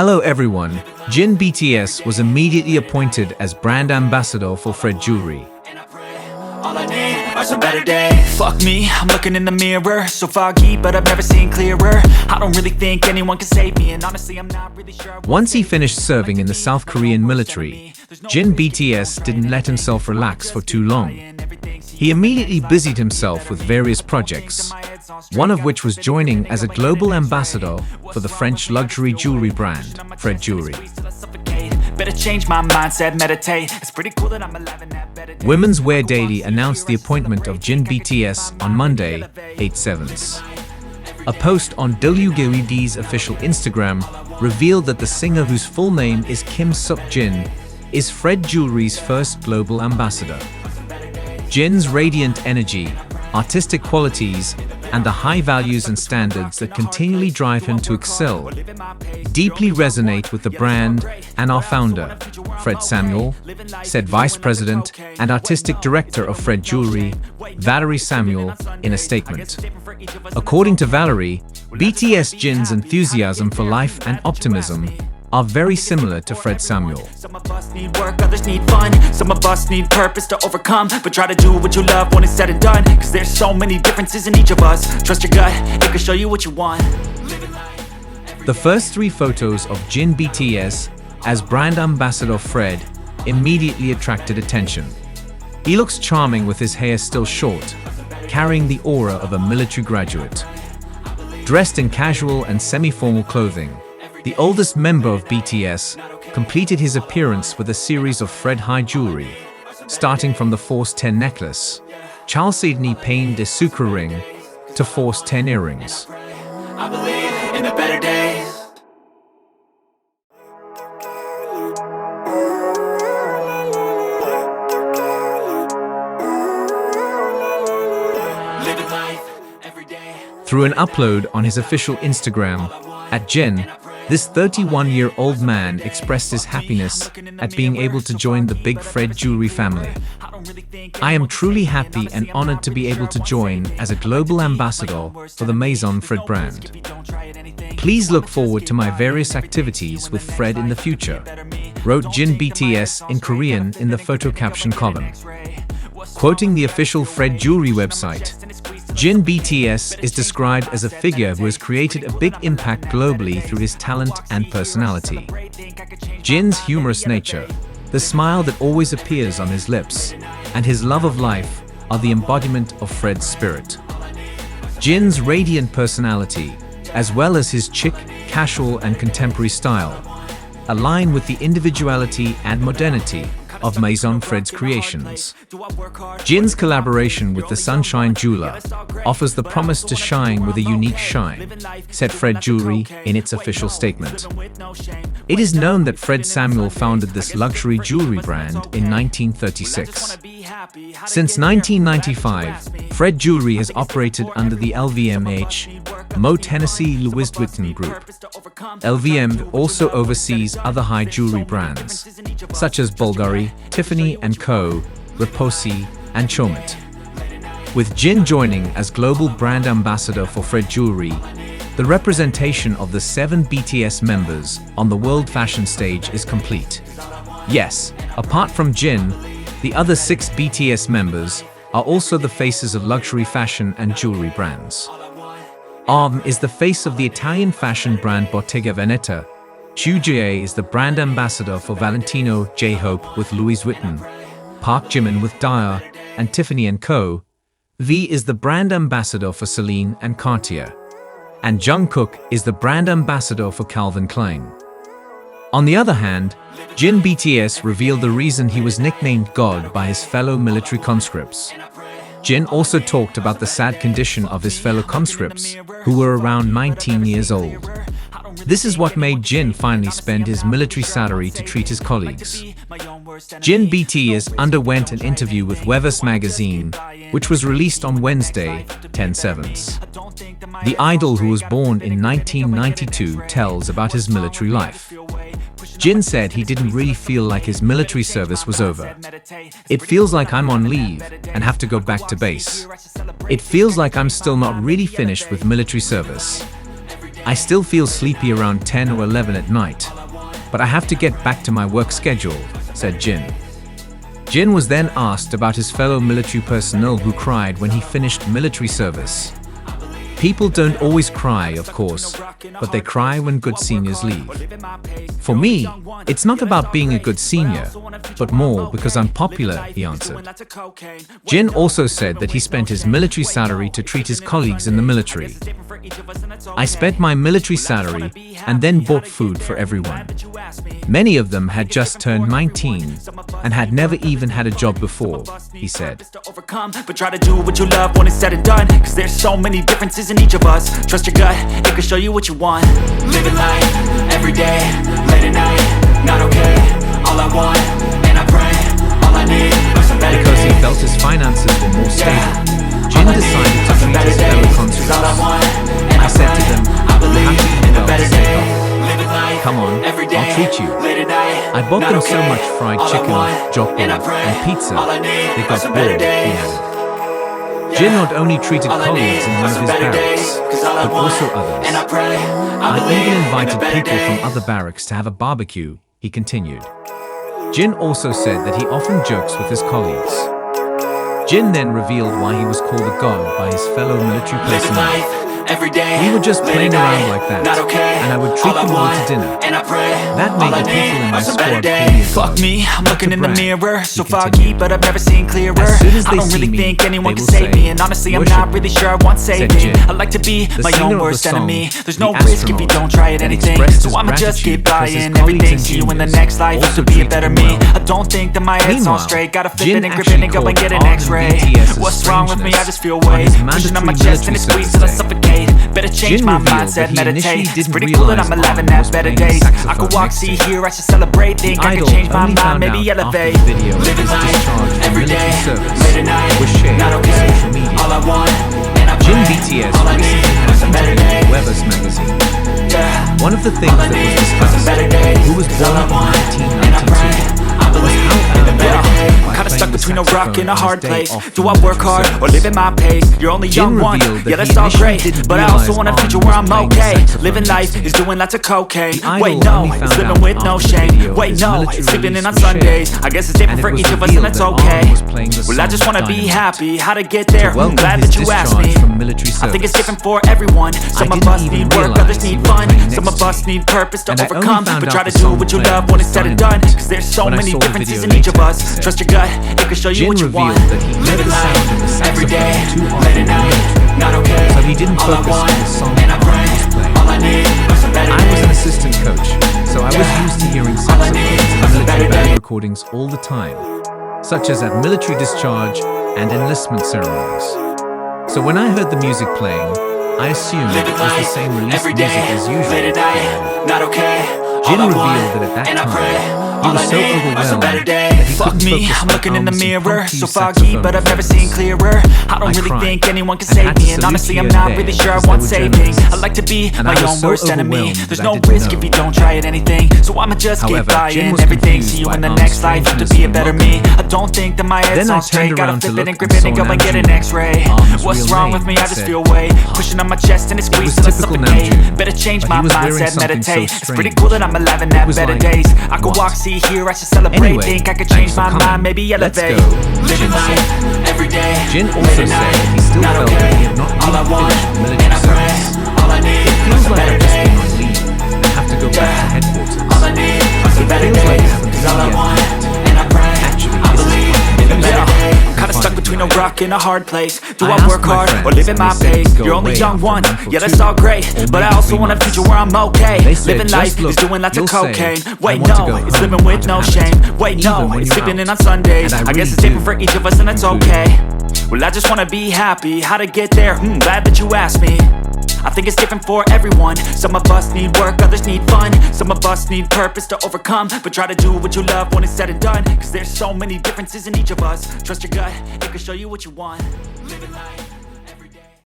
Hello everyone, Jin BTS was immediately appointed as brand ambassador for Fred Jewelry. All I need are some better days. Fuck me, I'm looking in the mirror. So foggy, but I've never seen clearer. I don't really think anyone can save me, and honestly I'm not really sure. Once he finished serving in the South Korean military, Jin BTS didn't let himself relax for too long. He immediately busied himself with various projects, one of which was joining as a global ambassador for the French luxury jewelry brand, Fred Jewelry. Better change my mindset, meditate. It's pretty cool that I'm alive and that better. Women's Wear Daily announced the appointment of Jin BTS on Monday, 8/7. A post on WGWD's official Instagram revealed that the singer, whose full name is Kim Suk-jin, is Fred Jewelry's first global ambassador. Jin's radiant energy, artistic qualities, and the high values and standards that continually drive him to excel deeply resonate with the brand and our founder, Fred Samuel, said Vice President and Artistic Director of Fred Jewelry, Valerie Samuel, in a statement. According to Valerie, BTS Jin's enthusiasm for life and optimism are very similar to Fred Samuel. Some of us need work, others need fun. Some of us need purpose to overcome. But try to do what you love when it's said and done. Cause there's so many differences in each of us. Trust your gut, it can show you what you want. The first 3 photos of Jin BTS as brand ambassador Fred immediately attracted attention. He looks charming with his hair still short, carrying the aura of a military graduate. Dressed in casual and semi-formal clothing, the oldest member of BTS completed his appearance with a series of Fred high jewelry, starting from the Force 10 necklace, Charles Sidney Payne de Sucre ring, to Force 10 earrings. I believe in the better days. Living life every day. Through an upload on his official Instagram, @Jin, this 31-year-old man expressed his happiness at being able to join the big Fred Jewelry family. I am truly happy and honored to be able to join as a global ambassador for the Maison Fred brand. Please look forward to my various activities with Fred in the future, wrote Jin BTS in Korean in the photo caption column. Quoting the official Fred Jewelry website, Jin BTS is described as a figure who has created a big impact globally through his talent and personality. Jin's humorous nature, the smile that always appears on his lips, and his love of life are the embodiment of Fred's spirit. Jin's radiant personality, as well as his chic, casual, and contemporary style, align with the individuality and modernity of Maison Fred's creations. Jin's collaboration with the Sunshine Jeweler offers the promise to shine with a unique shine, said Fred Jewelry in its official statement. It is known that Fred Samuel founded this luxury jewelry brand in 1936. Since 1995, Fred Jewelry has operated under the LVMH Moët Hennessy Louis Vuitton Group. LVM also oversees other high jewelry brands, such as Bulgari, Tiffany & Co., Repossi, and Chomut. With Jin joining as global brand ambassador for Fred Jewelry, the representation of the 7 BTS members on the world fashion stage is complete. Yes, apart from Jin, the other 6 BTS members are also the faces of luxury fashion and jewelry brands. Arm is the face of the Italian fashion brand Bottega Veneta. Xu Jie is the brand ambassador for Valentino J. Hope with Louis Vuitton, Park Jimin with Dior and Tiffany & Co. V is the brand ambassador for Celine and Cartier. And Jungkook is the brand ambassador for Calvin Klein. On the other hand, Jin BTS revealed the reason he was nicknamed God by his fellow military conscripts. Jin also talked about the sad condition of his fellow conscripts, who were around 19 years old. This is what made Jin finally spend his military salary to treat his colleagues. Jin BTS underwent an interview with Weverse magazine, which was released on Wednesday, 10/7. The idol, who was born in 1992, tells about his military life. Jin said he didn't really feel like his military service was over. It feels like I'm on leave and have to go back to base. It feels like I'm still not really finished with military service. I still feel sleepy around 10 or 11 at night, but I have to get back to my work schedule, said Jin. Jin was then asked about his fellow military personnel who cried when he finished military service. People don't always cry, of course, but they cry when good seniors leave. For me, it's not about being a good senior, but more because I'm popular, he answered. Jin also said that he spent his military salary to treat his colleagues in the military. I spent my military salary and then bought food for everyone. Many of them had just turned 19 and had never even had a job before, he said. But try to do what you love when it's said and done, cause there's so many differences in each of us. Trust your gut, it can show you what you want. Living life, every day, late at night, not okay. All I want, and I pray, all I need are some better Because he days. felt his finances were more stable, Jin decided to treat his fellow consuls. I said to them, "You have to eat well to stay healthy. Come on, I'll treat you." I bought them so much fried chicken, jokbal, and pizza, they got bored, he added. Jin not only treated colleagues in one of his barracks, but also others. I even invited people from other barracks to have a barbecue, he continued. Jin also said that he often jokes with his colleagues. Jin then revealed why he was called a god by his fellow military personnel. We were just playing around like that, and I would treat them all to dinner. That made the people in my squad call me a god. Fuck me, I'm looking in the brag, mirror, so he foggy, continued. but I've never seen clearer. As soon as I they don't see really me, think anyone they can will save say, me, and honestly I'm "Worship not really sure I want saving. Jin. I like to be The my singer own of the worst song, enemy. There's the no risk if you astronaut, don't try it then anything, expressed so his I'ma just gratitude keep because his buying colleagues everything. and See you in the juniors next life, also to be a treated better him me. well. I don't think that my head's on Meanwhile, straight. Gotta flip Jin it and grip actually it and go and called get an Art and X-ray. BTS's What's wrong with me? I strangeness just feel on weight his pushing on my mandatory chest and it military squeezes till I service suffocate. Better change Jin my revealed mindset, that he meditate. initially It's didn't pretty cool that realize I'm alive and Arm have was better playing days. I saxophone could walk, next see, to him. hear, I should celebrate. The Think I idol could change my only mind, found maybe out elevate. after the video of his Living life, discharge from every military day, service late at night, was shared not on okay. social media. All I want, and I Jin pray, BTS all I recently need had are an some better interview with days. Weber's magazine. Yeah. One of the things All I that was need are some discussed, better days. who was born All I in want, and I 1992, pray, I was believe how in the Alan better Walker, days. by Kinda stuck playing the between a rock saxophone and a on hard his day place. off Do from I work military hard or service. live at my pace? You're only Jin young once, revealed that yeah, he that's all initially great. didn't But I also realize want a Arm future was where I'm playing the okay. saxophone Living next life to him. is doing lots of cocaine. The Wait, idol no, only it's found living out with no after the shame. video of Wait, his no, military it's sleeping in on release was Sundays. shared. I guess it's different And for it was each of us, and revealed that's that okay. Arm was playing the Well, I song just wanna be Dynamite. happy. How to get there? welcome Glad his that you asked me. discharge from military I think it's service. different for everyone. Some of didn't us even need work, realize others he need was fun. playing Some next of to us me. need purpose to And I only overcome. found But out try to the do song what you playing love when it's was said and done. Dynamite Cause there's so when I many saw the differences video in each of later, us. he said. Trust your gut, it can show you Jin what you revealed want. that he heard the sound of the Every saxophone day, too late often at in the night, military, not okay. so he didn't All I focus on want, the song and I Arm pray, was playing. all I need are some better I was an days. assistant coach, so I was used to hearing saxophones in military band recordings all the time, such as at military discharge and enlistment ceremonies. So when I heard the music playing, I assumed it was the same release Every music day, as usual. late at night, not okay. Jin All I revealed want, that at that and I time, pray, he all was I so need are some overwhelmed better that days. he Fuck couldn't me, focus I'm on looking in the Arm's mirror, impromptu so foggy, saxophone but I've never performance. seen clearer. I don't I really cried think anyone can and save had to me, and salute honestly here I'm and not there really sure I because want they were saving. journalists. I like to be And my I was own so worst enemy. overwhelmed There's that no I didn't risk if know. you don't try at anything, so I'ma just keep However, buying Jin was everything. confused See you by in the Arm's next life, to strangeness be a and better welcome. me. I don't think that my head's Then I on straight. turned Gotta around to flip it look and grip and it saw and go and get an Namjoon. X-ray. Arm's What's real wrong name, with me? I he just said. feel weight pushing on my chest and it squeezes till I typical suffocate. Namjoon, Better change but my he was wearing mindset, something so meditate. It's pretty strange. cool that I'm alive and It have was better like, days. I could what? walk, see, hear, I should celebrate. Anyway, Think I could thanks change for my coming. mind, maybe Let's elevate. go, Living Jin life said. every day. Jin also late said at night, that he still not felt okay. that he had not All I yet want, finished and I military pray, service. all I need It are feels some like better I've just been days. on leave and have to go back to headquarters. All I need are some It better feels like I days. haven't Cause all I seen yet want, yet. and I pray, Actually, I this is believe fucking in the amazing. better days. I Kinda find stuck it between a like rock and a hard place. Do I I asked work my hard or friends live at and my they said pace? to go You're only away young after a once, month or yeah that's two, all great. or But I maybe also 3 want a months. future where I'm okay. They said, Living "Just life look, is doing lots of you'll say, cocaine. I Wait, want to no, go it's home living with and no have it, shame. Wait, even no, when it's you're sleeping out." in on Sundays. And I I guess really it's different do, for each of us, and that's including okay. Well, I just wanna be happy. How to get there? Glad that you asked me. I think it's different for everyone. Some of us need work, others need fun. Some of us need purpose to overcome. But try to do what you love when it's said and done. Cause there's so many differences in each of us. Trust your gut, it can show you what you want. Living life